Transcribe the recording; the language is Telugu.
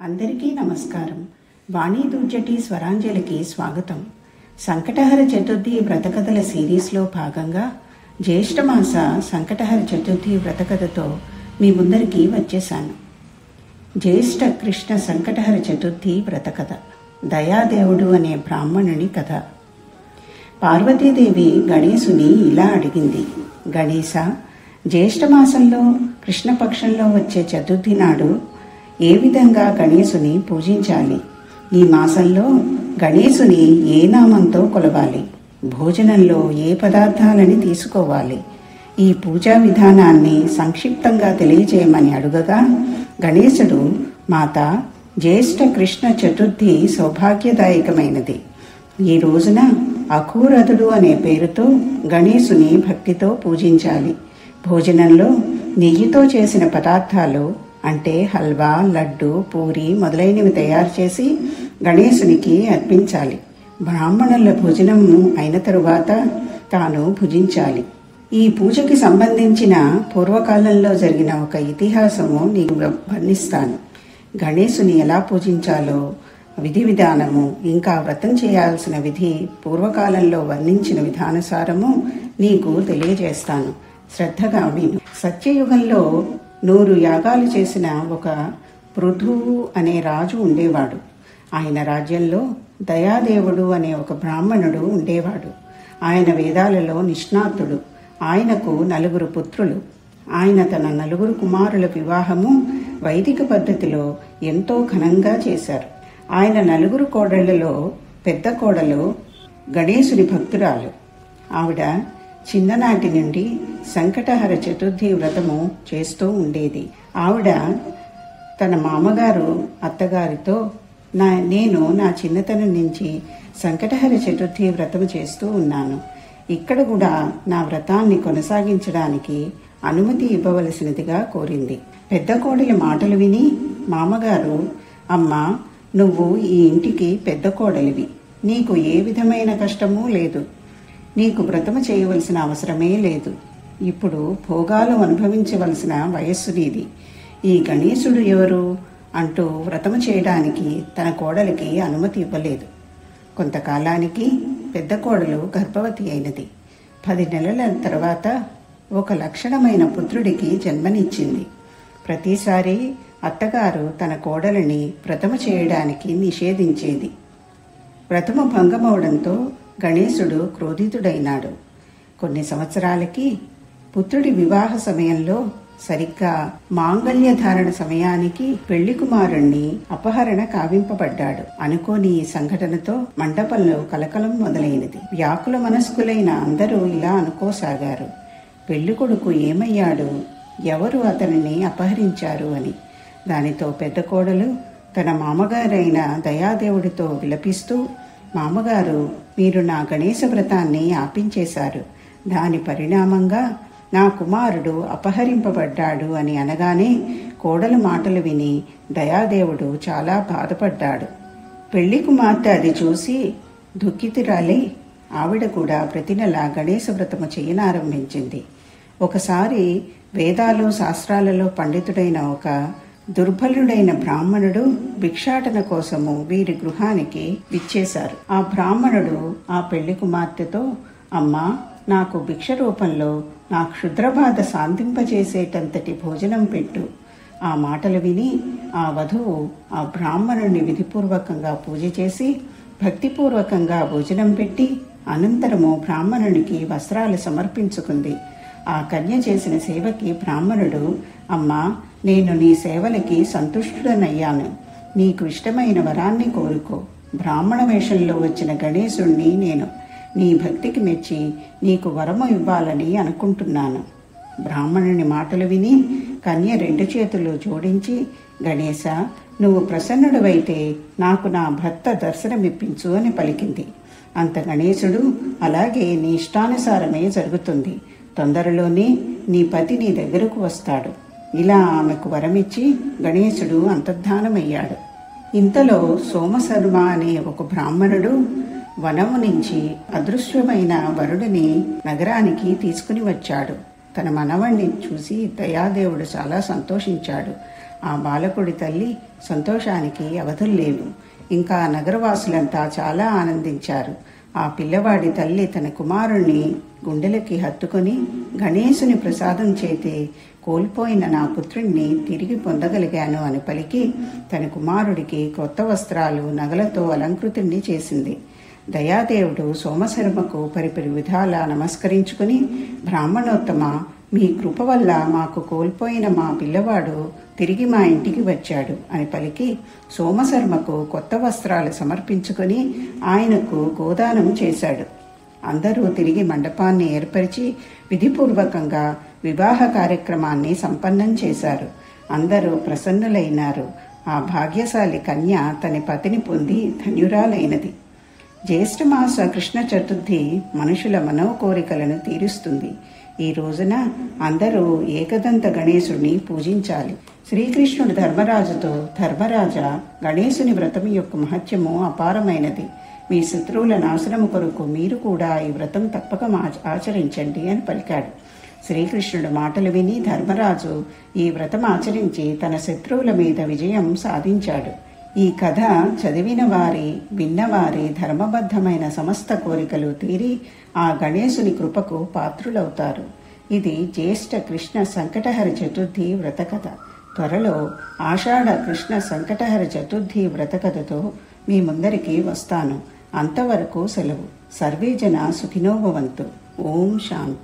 అందరికీ నమస్కారం. వాణీ దుర్జటి స్వరాంజలికి స్వాగతం. సంకటహర చతుర్థి వ్రతకథల సిరీస్లో భాగంగా జ్యేష్ఠమాస సంకటహర చతుర్థి వ్రతకథతో మీ ముందరికి వచ్చేశాను. జ్యేష్ఠ కృష్ణ సంకటహర చతుర్థి వ్రతకథ దయాదేవుడు అనే బ్రాహ్మణుని కథ. పార్వతీదేవి గణేశుని ఇలా అడిగింది: గణేశ, జ్యేష్ఠమాసంలో కృష్ణపక్షంలో వచ్చే చతుర్థి నాడు ఏ విధంగా గణేశుని పూజించాలి? ఈ మాసంలో గణేశుని ఏ నామంతో కొలవాలి? భోజనంలో ఏ పదార్థాలని తీసుకోవాలి? ఈ పూజా విధానాన్ని సంక్షిప్తంగా తెలియజేయమని అడుగగా, గణేశుడు, మాత, జ్యేష్ఠ కృష్ణ చతుర్థి సౌభాగ్యదాయకమైనది. ఈ రోజున అఘోరథుడు అనే పేరుతో గణేశుని భక్తితో పూజించాలి. భోజనంలో నెయ్యితో చేసిన పదార్థాలు అంటే హల్వా, లడ్డు, పూరి మొదలైనవి తయారు చేసి గణేశునికి అర్పించాలి. బ్రాహ్మణుల భోజనం అయిన తరువాత తాను భుజించాలి. ఈ పూజకి సంబంధించిన పూర్వకాలంలో జరిగిన ఒక ఇతిహాసము నీకు వర్ణిస్తాను. గణేశుని ఎలా పూజించాలో విధి విధానము, ఇంకా వ్రతం చేయాల్సిన విధి పూర్వకాలంలో వర్ణించిన విధానుసారము నీకు తెలియజేస్తాను. శ్రద్ధగా విను. సత్యయుగంలో 100 యాగాలు చేసిన ఒక పృథువు అనే రాజు ఉండేవాడు. ఆయన రాజ్యంలో దయాదేవుడు అనే ఒక బ్రాహ్మణుడు ఉండేవాడు. ఆయన వేదాలలో నిష్ణాతుడు. ఆయనకు 4 పుత్రులు. ఆయన తన 4 కుమారుల వివాహము వైదిక పద్ధతిలో ఎంతో ఘనంగా చేశారు. ఆయన 4 కోడళ్లలో పెద్ద కోడలు గణేశుని భక్తురాలు. ఆవిడ చిన్ననాటి నుండి సంకటహర చతుర్థి వ్రతము చేస్తూ ఉండేది. ఆవిడ తన మామగారు అత్తగారితో, నేను నా చిన్నతనం నుంచి సంకటహర చతుర్థి వ్రతము చేస్తూ ఉన్నాను. ఇక్కడ కూడా నా వ్రతాన్ని కొనసాగించడానికి అనుమతి ఇవ్వవలసినదిగా కోరింది. పెద్ద కోడలి మాటలు విని మామగారు, అమ్మా, నువ్వు ఈ ఇంటికి పెద్ద కోడలివి. నీకు ఏ విధమైన కష్టమూ లేదు. నీకు వ్రతము చేయవలసిన అవసరమే లేదు. ఇప్పుడు భోగాలు అనుభవించవలసిన వయస్సు నీది. ఈ గణేశుడు ఎవరు అంటూ వ్రతము చేయడానికి తన కోడలికి అనుమతి ఇవ్వలేదు. కొంతకాలానికి పెద్ద కోడలు గర్భవతి అయినది. 10 నెలల తర్వాత ఒక లక్షణమైన పుత్రుడికి జన్మనిచ్చింది. ప్రతిసారి అత్తగారు తన కోడలిని వ్రతము చేయడానికి నిషేధించేది. వ్రతము భంగమవడంతో గణేశుడు క్రోధితుడైనాడు. కొన్ని సంవత్సరాలకి పుత్రుడి వివాహ సమయంలో సరిగ్గా మాంగళ్య ధారణ సమయానికి పెళ్లి కుమారుణ్ణి అపహరణ కావింపబడ్డాడు. అనుకోని ఈ సంఘటనతో మండపంలో కలకలం మొదలైనది. వ్యాకుల మనస్కులైన అందరూ ఇలా అనుకోసాగారు: పెళ్లి కొడుకు ఏమయ్యాడు? ఎవరు అతనిని అపహరించారు అని. దానితో పెద్ద కోడలు తన మామగారైన దయాదేవుడితో విలపిస్తూ, మామగారు, మీరు నా గణేశ వ్రతాన్ని ఆపించేశారు. దాని పరిణామంగా నా కుమారుడు అపహరింపబడ్డాడు అని అనగానే కోడలు మాటలు విని దయాదేవుడు చాలా బాధపడ్డాడు. పెళ్లి కుమార్తె అది చూసి దుఃఖితురాలై ఆవిడ కూడా ప్రతి నెల గణేశ వ్రతము చేయనారంభించింది. ఒకసారి వేదాలు శాస్త్రాలలో పండితుడైన ఒక దుర్బలుడైన బ్రాహ్మణుడు భిక్షాటన కోసము వీరి గృహానికి విచ్చేశారు. ఆ బ్రాహ్మణుడు ఆ పెళ్లి కుమార్తెతో, అమ్మా, నాకు భిక్ష రూపంలో నా క్షుద్రబాధ శాంతింపజేసేటంతటి భోజనం పెట్టు. ఆ మాటలు విని ఆ వధువు ఆ బ్రాహ్మణుడిని విధిపూర్వకంగా పూజ చేసి భక్తిపూర్వకంగా భోజనం పెట్టి అనంతరము బ్రాహ్మణునికి వస్త్రాలు సమర్పించుకుంది. ఆ కన్య చేసిన సేవకి బ్రాహ్మణుడు, అమ్మా, నేను నీ సేవలకి సంతుష్టుడనయ్యాను. నీకు ఇష్టమైన వరాన్ని కోరుకో. బ్రాహ్మణ వేషంలో వచ్చిన గణేశుణ్ణి నేను నీ భక్తికి మెచ్చి నీకు వరము ఇవ్వాలని అనుకుంటున్నాను. బ్రాహ్మణుని మాటలు విని కన్య 2 చేతులు జోడించి, గణేశ, నువ్వు ప్రసన్నుడవైతే నాకు నా భర్త దర్శనమిప్పించు అని పలికింది. అంత గణేశుడు, అలాగే నీ ఇష్టానుసారమే జరుగుతుంది. తొందరలోనే నీ పతి నీ దగ్గరకు వస్తాడు. ఇలా ఆమెకు వరమిచ్చి గణేశుడు అంతర్ధానమయ్యాడు. ఇంతలో సోమశర్మ అనే ఒక బ్రాహ్మణుడు వనము నుంచి అదృశ్యమైన వరుడిని నగరానికి తీసుకుని వచ్చాడు. తన మనవణ్ణి చూసి దయాదేవుడు చాలా సంతోషించాడు. ఆ బాలకుడి తల్లి సంతోషానికి అవధులు లేవు. ఇంకా నగరవాసులంతా చాలా ఆనందించారు. ఆ పిల్లవాడి తల్లి తన కుమారుణ్ణి గుండెలకి హత్తుకొని, గణేశుని ప్రసాదం చేతే కోల్పోయిన నా పుత్రుణ్ణి తిరిగి పొందగలిగాను అని పలికి తన కుమారుడికి కొత్త వస్త్రాలు, నగలతో అలంకృతుణ్ణి చేసింది. దయాదేవుడు సోమశర్మకు పరిపరి విధాలా నమస్కరించుకుని, బ్రాహ్మణోత్తమ, మీ కృప వల్ల మాకు కోల్పోయిన మా పిల్లవాడు తిరిగి మా ఇంటికి వచ్చాడు అని పలికి సోమశర్మకు కొత్త వస్త్రాలు సమర్పించుకొని ఆయనకు గోదానం చేశాడు. అందరూ తిరిగి మండపాన్ని ఏర్పరిచి విధిపూర్వకంగా వివాహ కార్యక్రమాన్ని సంపన్నం చేశారు. అందరూ ప్రసన్నులైనారు. ఆ భాగ్యశాలి కన్య తన పతిని పొంది ధన్యురాలైనది. జ్యేష్ఠమాస కృష్ణ చతుర్థి మనుషుల మనోకోరికలను తీరుస్తుంది. ఈ రోజున అందరూ ఏకదంత గణేశుని పూజించాలి. శ్రీకృష్ణుడు ధర్మరాజుతో, ధర్మరాజ, గణేశుని వ్రతం యొక్క మహత్యము అపారమైనది. మీ శత్రువుల నాశనము కొరకు మీరు కూడా ఈ వ్రతం తప్పక ఆచరించండి అని పలికాడు. శ్రీకృష్ణుడు మాటలు విని ధర్మరాజు ఈ వ్రతం ఆచరించి తన శత్రువుల మీద విజయం సాధించాడు. ఈ కథ చదివిన వారి, విన్నవారి ధర్మబద్ధమైన సమస్త కోరికలు తీరి ఆ గణేశుని కృపకు పాత్రులవుతారు. ఇది జ్యేష్ఠ కృష్ణ సంకటహర చతుర్థి వ్రతకథ. త్వరలో ఆషాఢ కృష్ణ సంకటహర చతుర్థి వ్రతకథతో మీ ముందరికి వస్తాను. అంతవరకు సెలవు. సర్వే జన సుఖినో భవంతు. ఓం శాంతి.